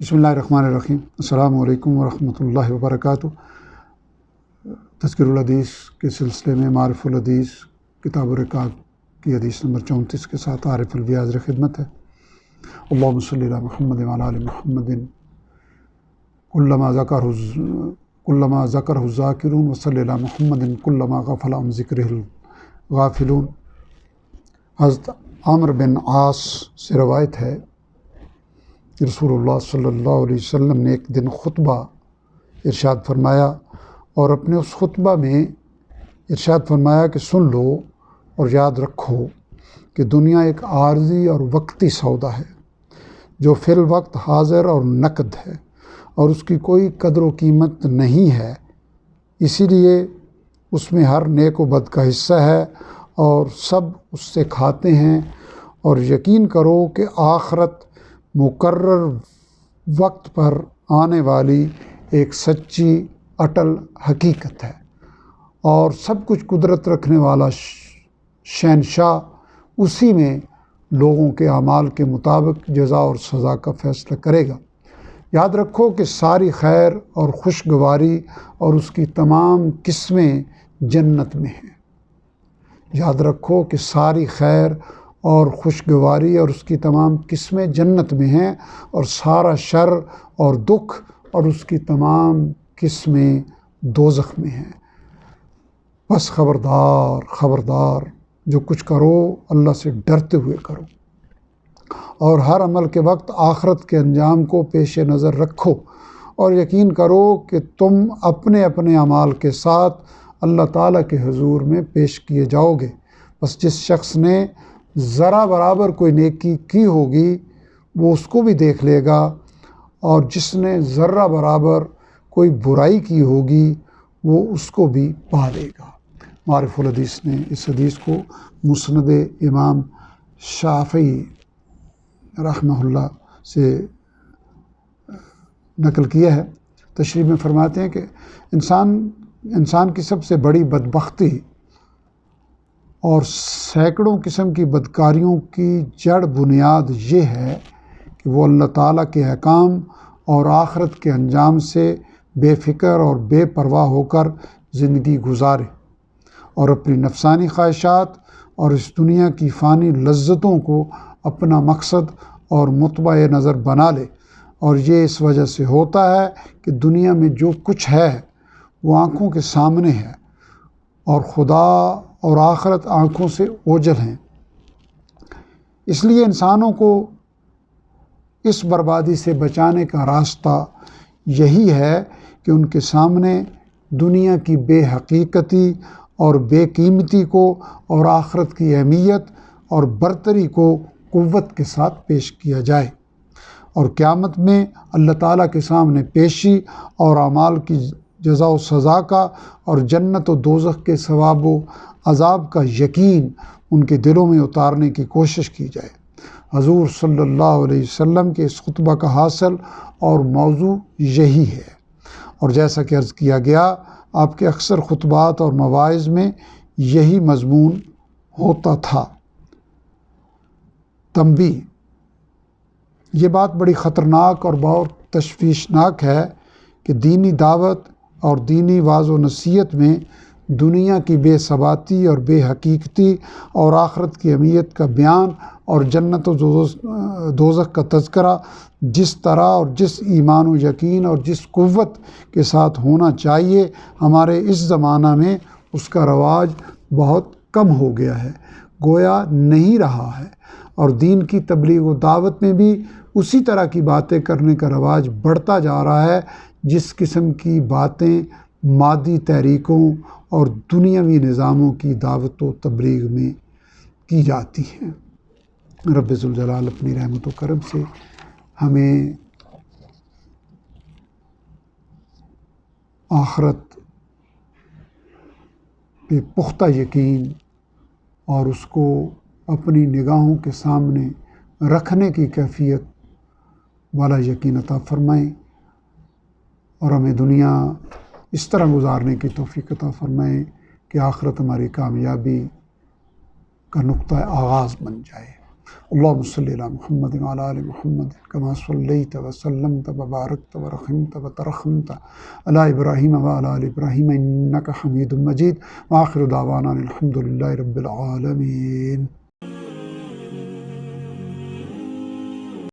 بسم اللہ الرحمن الرحیم۔ السلام علیکم ورحمۃ اللہ وبرکاتہ۔ تذکر الحدیث کے سلسلے میں معرف الحدیث کتاب الرقاق کی حدیث نمبر 34 کے ساتھ عارف الوی حاضر خدمت ہے۔ اللہم صلی علی محمد وعلی آل محمد کلما ذکرہ الذاکرون وصلی علی محمد کلما غفل عن ذکرہ الغافلون۔ حضرت عمرو بن عاص سے روایت ہے کہ رسول اللہ صلی اللہ علیہ وسلم نے ایک دن خطبہ ارشاد فرمایا، اور اپنے اس خطبہ میں ارشاد فرمایا کہ سن لو اور یاد رکھو کہ دنیا ایک عارضی اور وقتی سودا ہے جو فی الوقت حاضر اور نقد ہے، اور اس کی کوئی قدر و قیمت نہیں ہے، اسی لیے اس میں ہر نیک و بد کا حصہ ہے اور سب اس سے کھاتے ہیں، اور یقین کرو کہ آخرت مقرر وقت پر آنے والی ایک سچی اٹل حقیقت ہے، اور سب کچھ قدرت رکھنے والا شہنشاہ اسی میں لوگوں کے اعمال کے مطابق جزا اور سزا کا فیصلہ کرے گا۔ یاد رکھو کہ ساری خیر اور خوشگواری اور اس کی تمام قسمیں جنت میں ہیں۔ یاد رکھو کہ ساری خیر اور خوشگواری اور اس کی تمام قسمیں جنت میں ہیں، اور سارا شر اور دکھ اور اس کی تمام قسمیں دوزخ میں ہیں۔ بس خبردار خبردار، جو کچھ کرو اللہ سے ڈرتے ہوئے کرو، اور ہر عمل کے وقت آخرت کے انجام کو پیش نظر رکھو، اور یقین کرو کہ تم اپنے اپنے اعمال کے ساتھ اللہ تعالیٰ کے حضور میں پیش کیے جاؤ گے۔ بس جس شخص نے ذرا برابر کوئی نیکی کی ہوگی وہ اس کو بھی دیکھ لے گا، اور جس نے ذرہ برابر کوئی برائی کی ہوگی وہ اس کو بھی پا لے گا۔ معرف الحدیث نے اس حدیث کو مسند امام شافعی رحمہ اللہ سے نقل کیا ہے۔ تشریح میں فرماتے ہیں کہ انسان کی سب سے بڑی بدبختی اور سینکڑوں قسم کی بدکاریوں کی جڑ بنیاد یہ ہے کہ وہ اللہ تعالیٰ کے احکام اور آخرت کے انجام سے بے فکر اور بے پرواہ ہو کر زندگی گزارے، اور اپنی نفسانی خواہشات اور اس دنیا کی فانی لذتوں کو اپنا مقصد اور متبع نظر بنا لے۔ اور یہ اس وجہ سے ہوتا ہے کہ دنیا میں جو کچھ ہے وہ آنکھوں کے سامنے ہے، اور خدا اور آخرت آنکھوں سے اوجھل ہیں۔ اس لیے انسانوں کو اس بربادی سے بچانے کا راستہ یہی ہے کہ ان کے سامنے دنیا کی بے حقیقتی اور بے قیمتی کو اور آخرت کی اہمیت اور برتری کو قوت کے ساتھ پیش کیا جائے، اور قیامت میں اللہ تعالیٰ کے سامنے پیشی اور اعمال کی جزا و سزا کا اور جنت و دوزخ کے ثواب و عذاب کا یقین ان کے دلوں میں اتارنے کی کوشش کی جائے۔ حضور صلی اللہ علیہ وسلم کے اس خطبہ کا حاصل اور موضوع یہی ہے، اور جیسا کہ عرض کیا گیا آپ کے اکثر خطبات اور مواعظ میں یہی مضمون ہوتا تھا۔ تنبیہ: یہ بات بڑی خطرناک اور بہت تشویشناک ہے کہ دینی دعوت اور دینی واعظ و نصیحت میں دنیا کی بے ثباتی اور بے حقیقتی اور آخرت کی اہمیت کا بیان اور جنت و دوزخ کا تذکرہ جس طرح اور جس ایمان و یقین اور جس قوت کے ساتھ ہونا چاہیے، ہمارے اس زمانہ میں اس کا رواج بہت کم ہو گیا ہے، گویا نہیں رہا ہے، اور دین کی تبلیغ و دعوت میں بھی اسی طرح کی باتیں کرنے کا رواج بڑھتا جا رہا ہے جس قسم کی باتیں مادی تحریکوں اور دنیاوی نظاموں کی دعوت و تبلیغ میں کی جاتی ہیں۔ رب ذوالجلال اپنی رحمت و کرم سے ہمیں آخرت پہ پختہ یقین اور اس کو اپنی نگاہوں کے سامنے رکھنے کی کیفیت والا یقین عطا فرمائیں، اور ہمیں دنیا اس طرح گزارنے کی توفیق عطا فرمائیں کہ آخرت ہماری کامیابی کا نقطہ آغاز بن جائے۔ اللهم صل علی محمد وعلی آل محمد کما صلیت وسلمت وبارکت ورحمت وترحمت علی ابراہیم وعلی آل ابراہیم انک حمید مجید وآخر دعوانا الحمد للہ رب العالمین.